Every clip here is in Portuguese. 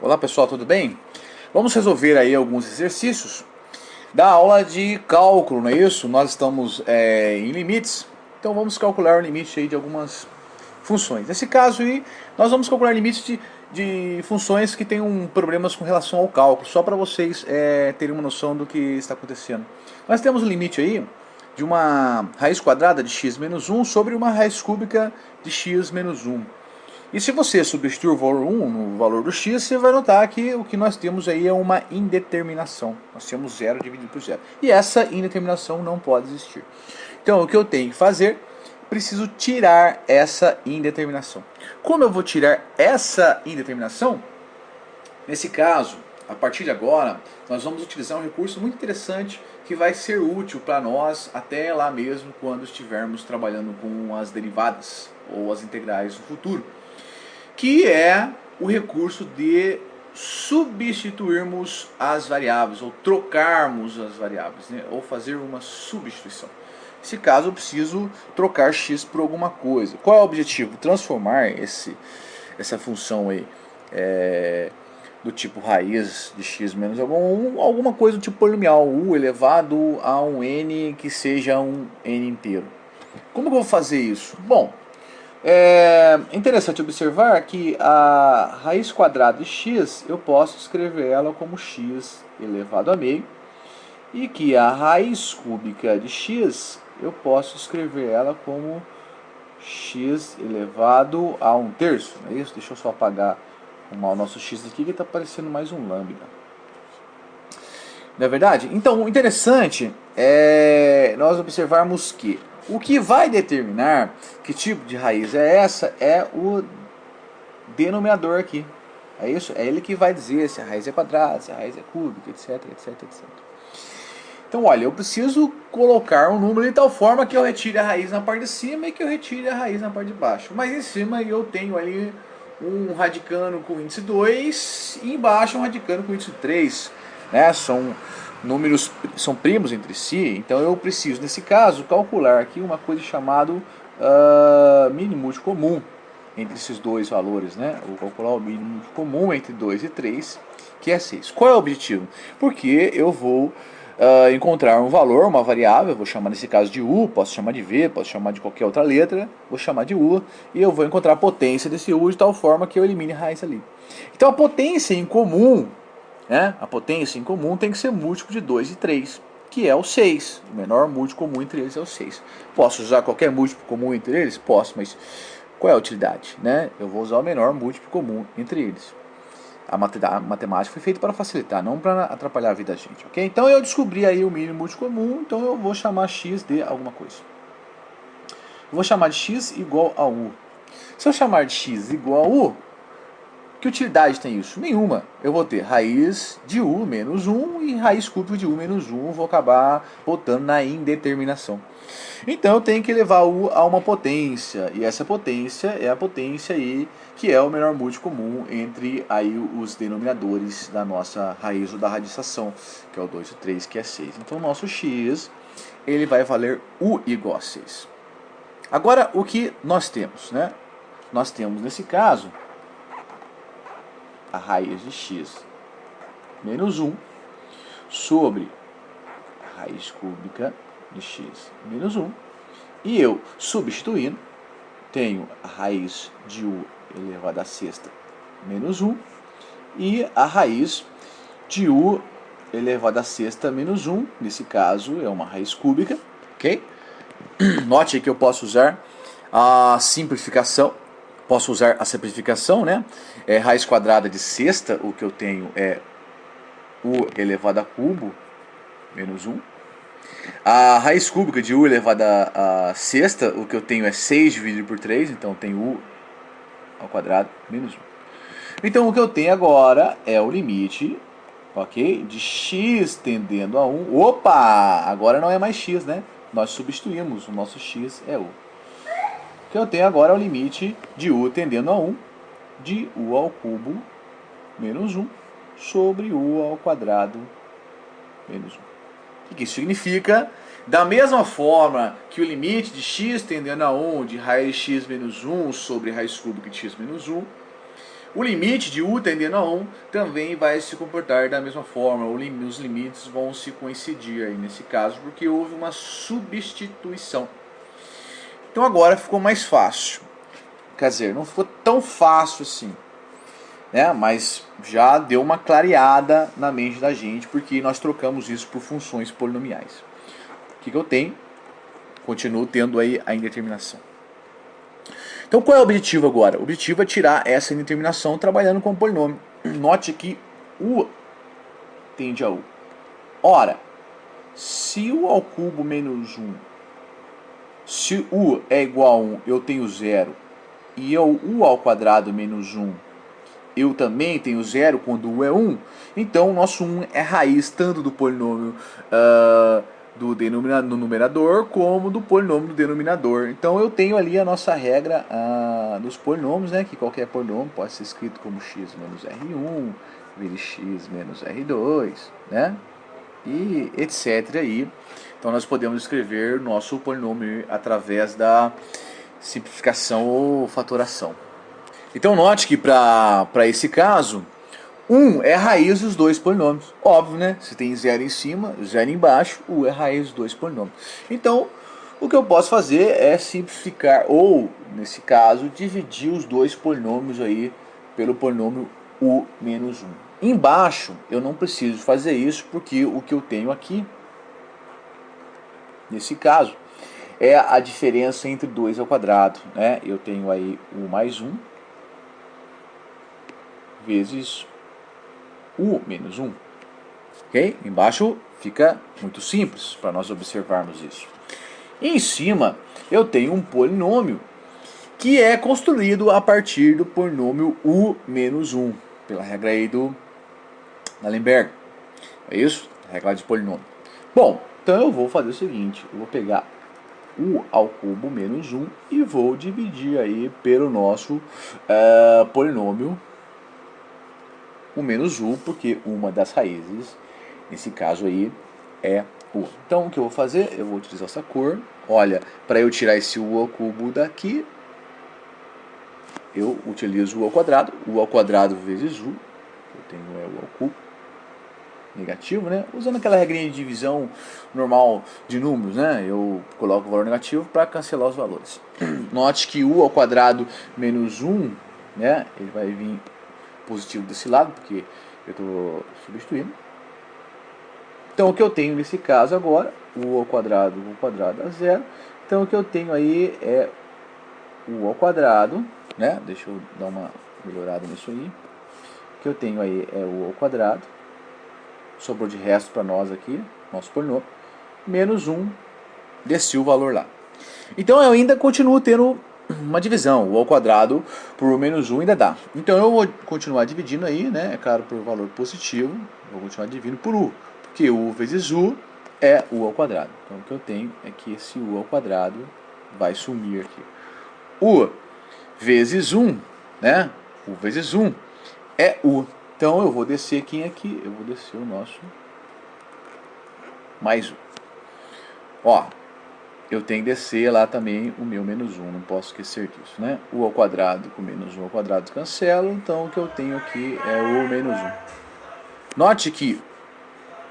Olá pessoal, tudo bem? Vamos resolver aí alguns exercícios da aula de cálculo, não é isso? Nós estamos em limites, então vamos calcular o limite aí de algumas funções. Nesse caso aí, nós vamos calcular limites de funções que tenham problemas com relação ao cálculo, só para vocês terem uma noção do que está acontecendo. Nós temos um limite aí de uma raiz quadrada de x menos 1 sobre uma raiz cúbica de x menos 1. E se você substituir o valor 1 no valor do x, você vai notar que o que nós temos aí é uma indeterminação. Nós temos 0 dividido por 0. E essa indeterminação não pode existir. Então o que eu tenho que fazer? Preciso tirar essa indeterminação. Como eu vou tirar essa indeterminação? Nesse caso, a partir de agora, nós vamos utilizar um recurso muito interessante que vai ser útil para nós até lá mesmo quando estivermos trabalhando com as derivadas ou as integrais no futuro, que é o recurso de substituirmos as variáveis, ou trocarmos as variáveis, né? Ou fazer uma substituição. Nesse caso eu preciso trocar x por alguma coisa. Qual é o objetivo? Transformar essa função aí do tipo raiz de x menos alguma coisa do tipo polinomial, u elevado a um n que seja um n inteiro. Como que eu vou fazer isso? Bom, é interessante observar que a raiz quadrada de x eu posso escrever ela como x elevado a meio, e que a raiz cúbica de x eu posso escrever ela como x elevado a 1/3. Não é isso? Deixa eu só apagar o nosso x aqui que está parecendo mais um lambda. Não é verdade? Então o interessante é nós observarmos que o que vai determinar que tipo de raiz é essa é o denominador aqui. É isso? É ele que vai dizer se a raiz é quadrada, se a raiz é cúbica, etc, etc, etc. Então, olha, eu preciso colocar um número de tal forma que eu retire a raiz na parte de cima e que eu retire a raiz na parte de baixo. Mas em cima eu tenho ali um radicano com índice 2 e embaixo um radicano com índice 3. Né? São números, são primos entre si, então eu preciso, nesse caso, calcular aqui uma coisa chamada mínimo múltiplo comum entre esses dois valores. Né? Eu vou calcular o mínimo múltiplo comum entre 2 e 3, que é 6. Qual é o objetivo? Porque eu vou encontrar um valor, uma variável, vou chamar nesse caso de u, posso chamar de v, posso chamar de qualquer outra letra, vou chamar de u, e eu vou encontrar a potência desse u de tal forma que eu elimine a raiz ali. Então a potência em comum, né, a potência em comum tem que ser múltiplo de 2 e 3, que é o 6. O menor múltiplo comum entre eles é o 6. Posso usar qualquer múltiplo comum entre eles? Posso, mas qual é a utilidade? Né? Eu vou usar o menor múltiplo comum entre eles. A matemática foi feita para facilitar, não para atrapalhar a vida da gente, ok? Então eu descobri aí o mínimo múltiplo comum, então eu vou chamar x de alguma coisa. Eu vou chamar de x igual a u. Se eu chamar de x igual a u, que utilidade tem isso? Nenhuma. Eu vou ter raiz de u menos 1 e raiz cúbica de u menos 1. Vou acabar botando na indeterminação. Então eu tenho que elevar u a uma potência. E essa potência é a potência aí que é o menor múltiplo comum entre aí os denominadores da nossa raiz ou da radicação, que é o 2 e o 3, que é 6. Então o nosso x ele vai valer u igual a 6. Agora o que nós temos? Né? Nós temos nesse caso a raiz de x menos 1 sobre a raiz cúbica de x menos 1. E eu, substituindo, tenho a raiz de u elevado a sexta menos 1 e a raiz de u elevado a sexta menos 1. Nesse caso é uma raiz cúbica, ok? Note que eu posso usar a simplificação. Posso usar a simplificação, né? Raiz quadrada de sexta, o que eu tenho é u elevado a cubo menos 1. A raiz cúbica de u elevado a sexta, o que eu tenho é 6 dividido por 3, então eu tenho u ao quadrado menos 1. Então o que eu tenho agora é o limite, ok? De x tendendo a 1. Opa! Agora não é mais x, né? Nós substituímos, o nosso x é u. O que eu tenho agora é o limite de u tendendo a 1, de u ao cubo menos 1 sobre u ao quadrado menos 1. O que isso significa? Da mesma forma que o limite de x tendendo a 1 de raiz de x menos 1 sobre raiz cúbica de x menos 1, O limite de u tendendo a 1 também vai se comportar da mesma forma. Os limites vão se coincidir aí nesse caso, porque houve uma substituição. Então agora ficou mais fácil. Quer dizer, não ficou tão fácil assim, né? Mas já deu uma clareada na mente da gente, porque nós trocamos isso por funções polinomiais. O que eu tenho? Continuo tendo aí a indeterminação. Então qual é o objetivo agora? O objetivo é tirar essa indeterminação trabalhando com o polinômio. Note que u tende a u. Ora, se u ao cubo menos 1, se u é igual a 1, eu tenho 0, e u ao quadrado menos 1, eu também tenho 0 quando u é 1, então o nosso 1 é raiz tanto do polinômio do numerador como do polinômio do denominador. Então eu tenho ali a nossa regra dos polinômios, né, que qualquer polinômio pode ser escrito como x menos r1 vezes x menos r2, né, e etc. aí. Então nós podemos escrever nosso polinômio através da simplificação ou fatoração. Então note que para esse caso, 1 é a raiz dos dois polinômios. Óbvio, né? Se tem 0 em cima, 0 embaixo, u é a raiz dos dois polinômios. Então, o que eu posso fazer é simplificar, ou, nesse caso, dividir os dois polinômios aí pelo polinômio u menos 1. Embaixo, eu não preciso fazer isso, porque o que eu tenho aqui, nesse caso, é a diferença entre 2 ao quadrado, né? Eu tenho aí u mais 1 vezes u menos 1. Ok? Embaixo fica muito simples para nós observarmos isso. E em cima eu tenho um polinômio que é construído a partir do polinômio u menos 1, pela regra aí do D'Alembert. É isso? Regra de polinômio. Bom, então eu vou fazer o seguinte, eu vou pegar u ao cubo menos 1 e vou dividir aí pelo nosso polinômio o menos u, porque uma das raízes, nesse caso aí, é u. Então o que eu vou fazer? Eu vou utilizar essa cor. Olha, para eu tirar esse u ao cubo daqui, eu utilizo u ao quadrado vezes u, eu tenho u ao cubo, negativo, né? Usando aquela regrinha de divisão normal de números, né? Eu coloco o valor negativo para cancelar os valores. Note que u ao quadrado menos 1, né? Ele vai vir positivo desse lado, porque eu estou substituindo. Então o que eu tenho nesse caso agora, u ao quadrado dá 0. Então o que eu tenho aí é u ao quadrado, né? Deixa eu dar uma melhorada nisso aí. O que eu tenho aí é u ao quadrado, sobrou de resto para nós aqui, nosso polinômio, menos 1, desci o valor lá. Então eu ainda continuo tendo uma divisão, u ao quadrado por menos 1 ainda dá. Então eu vou continuar dividindo aí, né, é claro, por valor positivo, vou continuar dividindo por u, porque u vezes u é u ao quadrado. Então o que eu tenho é que esse u ao quadrado vai sumir aqui. U vezes 1, né, u vezes 1 é u. Então eu vou descer aqui, eu vou descer o nosso mais 1. Ó, eu tenho que descer lá também o meu menos 1, não posso esquecer disso, né? U ao quadrado com menos 1 ao quadrado cancela, então o que eu tenho aqui é u menos 1. Note que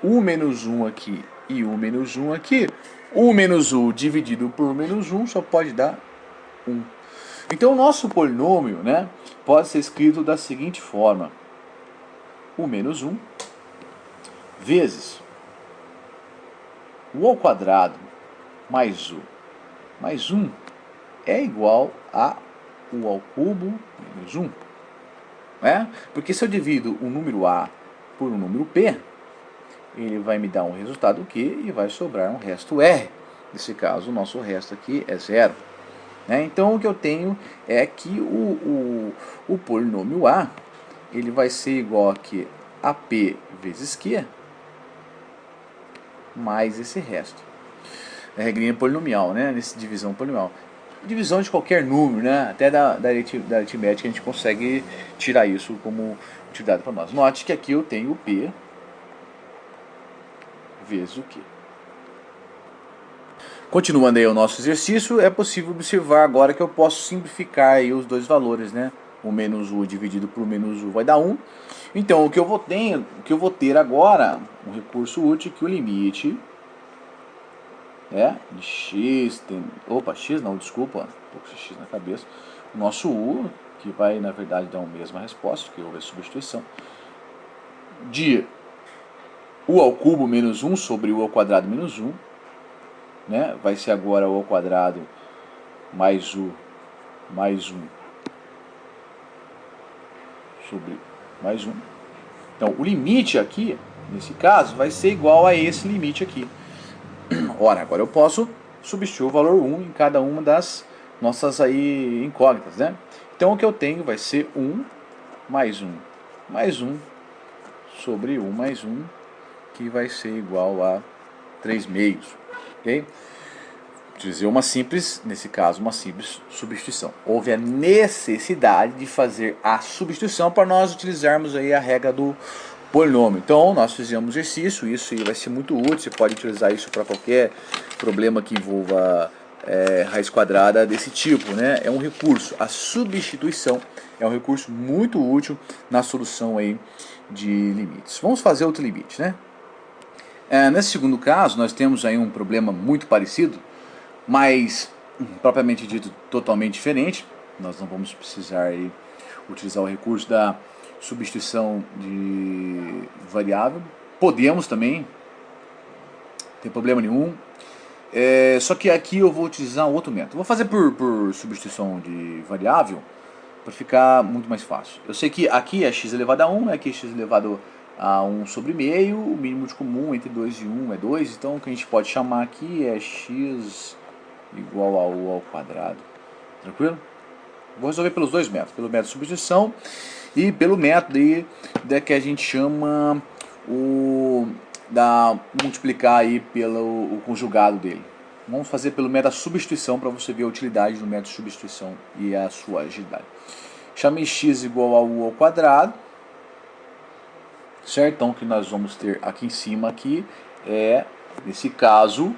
u menos 1 aqui e u menos 1 aqui, u menos u dividido por menos 1 só pode dar 1. Então o nosso polinômio, né, pode ser escrito da seguinte forma: u menos 1 vezes u ao quadrado mais u mais 1 é igual a u ao cubo menos 1. Né? Porque se eu divido o número a por um número p, ele vai me dar um resultado q e vai sobrar um resto r. Nesse caso, o nosso resto aqui é 0. Né? Então, o que eu tenho é que o polinômio a ele vai ser igual aqui a p vezes q mais esse resto. É a regrinha polinomial, né? Nessa divisão polinomial. Divisão de qualquer número, né? Até da aritmética a gente consegue tirar isso como utilidade para nós. Note que aqui eu tenho o p vezes o q. Continuando aí o nosso exercício, é possível observar agora que eu posso simplificar aí os dois valores, né? O menos u dividido por menos u vai dar 1. Então, o que eu vou ter agora, um recurso útil, que o limite de x, x não, desculpa, estou com x na cabeça, o nosso u, que vai na verdade dar a mesma resposta, que houve a substituição, de u ao cubo menos 1 sobre u ao quadrado menos 1, né? Vai ser agora u ao quadrado mais u mais 1 sobre mais 1. Então, o limite aqui, nesse caso, vai ser igual a esse limite aqui. Ora, agora eu posso substituir o valor 1 em cada uma das nossas aí incógnitas, né? Então, o que eu tenho vai ser 1 mais 1 mais 1 sobre 1 mais 1, que vai ser igual a 3 meios, ok? Dizer uma simples, nesse caso, uma simples substituição. Houve a necessidade de fazer a substituição para nós utilizarmos aí a regra do polinômio. Então, nós fizemos exercício, isso aí vai ser muito útil, você pode utilizar isso para qualquer problema que envolva raiz quadrada desse tipo, né? É um recurso, a substituição é um recurso muito útil na solução aí de limites. Vamos fazer outro limite, né? Nesse segundo caso, nós temos aí um problema muito parecido, mas propriamente dito totalmente diferente. Nós não vamos precisar aí utilizar o recurso da substituição de variável. Podemos também, não tem problema nenhum. Só que aqui eu vou utilizar um outro método. Vou fazer por substituição de variável para ficar muito mais fácil. Eu sei que aqui é x elevado a 1, aqui é x elevado a 1 sobre meio, o mínimo de comum entre 2 e 1 é 2, então o que a gente pode chamar aqui é x igual a u ao quadrado. Tranquilo? Vou resolver pelos dois métodos, pelo método de substituição e pelo método aí que a gente chama multiplicar aí pelo conjugado dele. Vamos fazer pelo método da substituição para você ver a utilidade do método de substituição e a sua agilidade. Chamei x igual a u ao quadrado, certo? Então o que nós vamos ter aqui em cima aqui nesse caso,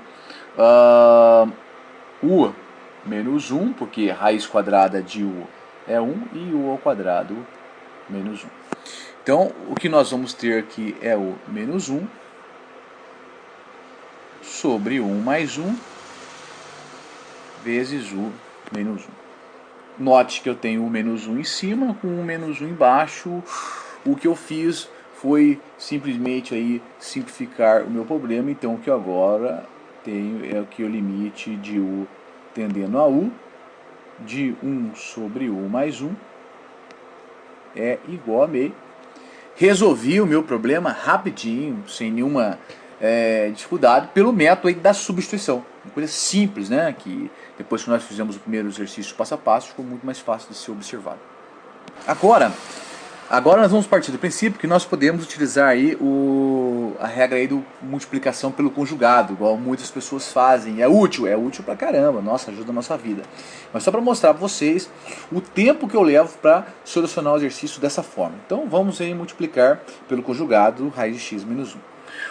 u menos 1, porque raiz quadrada de u é 1, e u ao quadrado menos 1. Então, o que nós vamos ter aqui é o menos 1 sobre 1 mais 1 vezes u menos 1. Note que eu tenho o menos 1 em cima com o menos 1 embaixo. O que eu fiz foi simplesmente aí simplificar o meu problema. Então, o que eu agora tenho é que o limite de u tendendo a u de 1 sobre u mais 1 é igual a meio. Resolvi o meu problema rapidinho, sem nenhuma dificuldade, pelo método aí da substituição. Uma coisa simples, né? Que depois que nós fizemos o primeiro exercício passo a passo, ficou muito mais fácil de ser observado. Agora nós vamos partir do princípio que nós podemos utilizar aí a regra aí do multiplicação pelo conjugado, igual muitas pessoas fazem. É útil pra caramba, nossa, ajuda a nossa vida. Mas só para mostrar para vocês o tempo que eu levo para solucionar o exercício dessa forma. Então vamos aí multiplicar pelo conjugado raiz de x menos 1.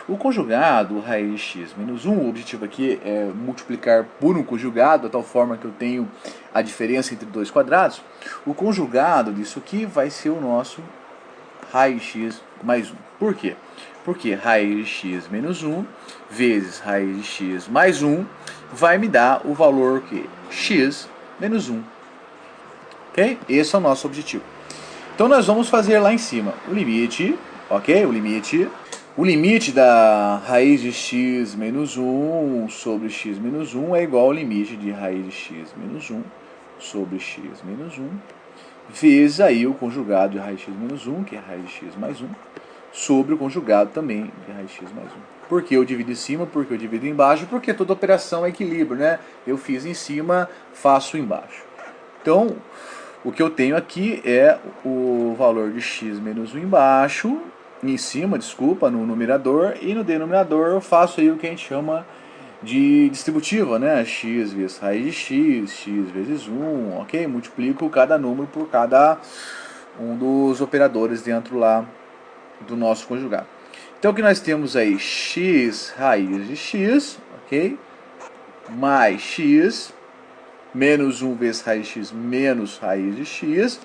O conjugado raiz de x menos 1, o objetivo aqui é multiplicar por um conjugado, de tal forma que eu tenho a diferença entre dois quadrados. O conjugado disso aqui vai ser o nosso raiz de x mais 1. Por quê? Porque raiz de x menos 1 vezes raiz de x mais 1 vai me dar o valor que x menos 1. Ok? Esse é o nosso objetivo. Então nós vamos fazer lá em cima o limite, ok? O limite da raiz de x menos 1 sobre x menos 1 é igual ao limite de raiz de x menos 1 sobre x menos 1 vezes aí o conjugado de raiz de x menos 1, que é raiz de x mais 1, sobre o conjugado também de raiz de x mais 1. Por que eu divido em cima? Porque eu divido embaixo? Porque toda operação é equilíbrio, né? Eu fiz em cima, faço embaixo. Então, o que eu tenho aqui é o valor de x menos 1 embaixo, em cima, desculpa, no numerador, e no denominador eu faço aí o que a gente chama de distributiva, né? X vezes raiz de x vezes 1, ok? Multiplico cada número por cada um dos operadores dentro lá do nosso conjugado. Então o que nós temos aí? X raiz de x, ok? Mais x, menos 1 vezes raiz de x menos raiz de x,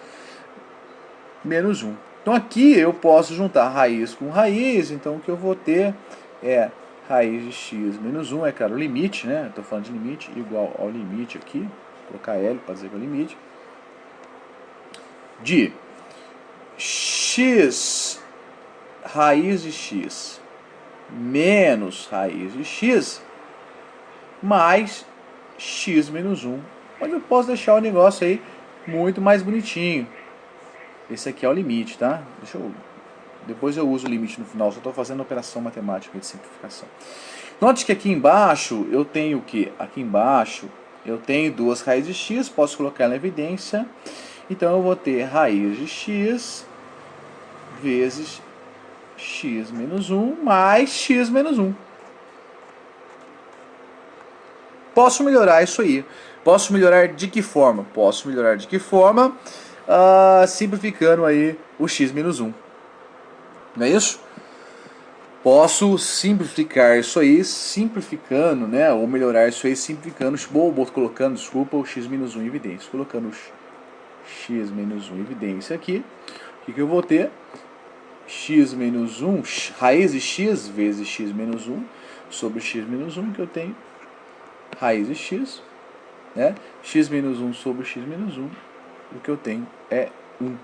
menos 1. Então aqui eu posso juntar raiz com raiz, então o que eu vou ter é raiz de x menos 1, é claro, o limite, né? Estou falando de limite, igual ao limite aqui, vou colocar L para dizer que é o limite, de x raiz de x menos raiz de x mais x menos 1. Onde eu posso deixar o negócio aí muito mais bonitinho. Esse aqui é o limite, tá? Depois eu uso o limite no final, só estou fazendo a operação matemática de simplificação. Note que aqui embaixo eu tenho o que? Aqui embaixo eu tenho duas raízes de x, posso colocar ela em evidência. Então eu vou ter raiz de x vezes x menos 1 mais x menos 1. Posso melhorar isso aí. Posso melhorar de que forma? Posso melhorar de que forma? Simplificando aí o x menos 1. Não é isso? Posso simplificar isso aí, simplificando, né? Ou melhorar isso aí, simplificando, colocando, desculpa, o x menos 1 em evidência. Colocando o x menos 1 em evidência aqui. O que eu vou ter? X menos 1, raiz de x vezes x menos 1 sobre x menos 1, que eu tenho raiz de x, né? X menos 1 sobre x menos 1, o que eu tenho é 1.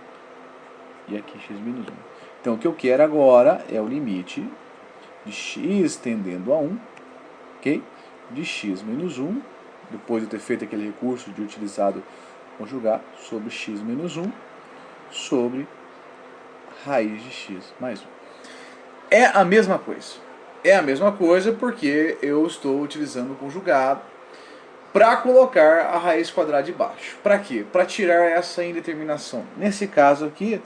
E aqui x menos 1. Então o que eu quero agora é o limite de x tendendo a 1, ok? De x menos 1, depois de ter feito aquele recurso de utilizado conjugar, sobre x menos 1, sobre raiz de x mais 1. É a mesma coisa. É a mesma coisa porque eu estou utilizando o conjugado para colocar a raiz quadrada de baixo. Para quê? Para tirar essa indeterminação. Nesse caso aqui,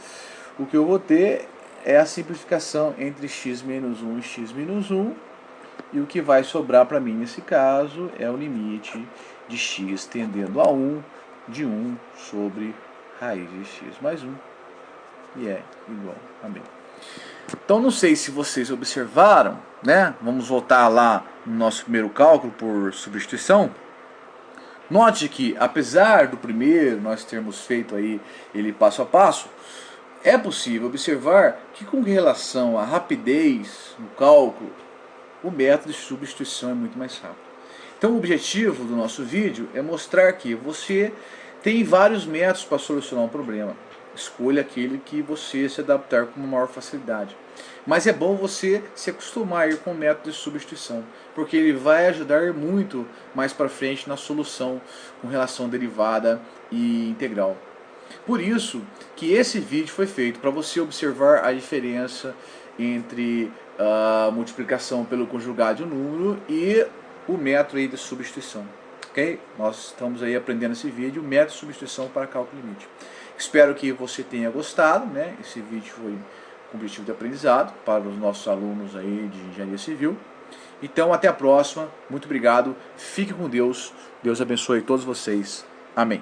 o que eu vou ter é a simplificação entre x menos 1 e x menos 1. E o que vai sobrar para mim nesse caso é o limite de x tendendo a 1 de 1 sobre raiz de x mais 1. E é igual a b. Então não sei se vocês observaram, né? Vamos voltar lá no nosso primeiro cálculo por substituição. Note que apesar do primeiro nós termos feito aí ele passo a passo, é possível observar que com relação à rapidez no cálculo, o método de substituição é muito mais rápido. Então o objetivo do nosso vídeo é mostrar que você tem vários métodos para solucionar um problema. Escolha aquele que você se adaptar com maior facilidade. Mas é bom você se acostumar a ir com o método de substituição, porque ele vai ajudar muito mais para frente na solução com relação derivada e integral. Por isso que esse vídeo foi feito para você observar a diferença entre a multiplicação pelo conjugado de um número e o método aí de substituição. Okay? Nós estamos aí aprendendo esse vídeo, o método de substituição para cálculo limite. Espero que você tenha gostado, né? Esse vídeo foi com objetivo de aprendizado para os nossos alunos aí de engenharia civil. Então até a próxima, muito obrigado, fique com Deus, Deus abençoe todos vocês, amém.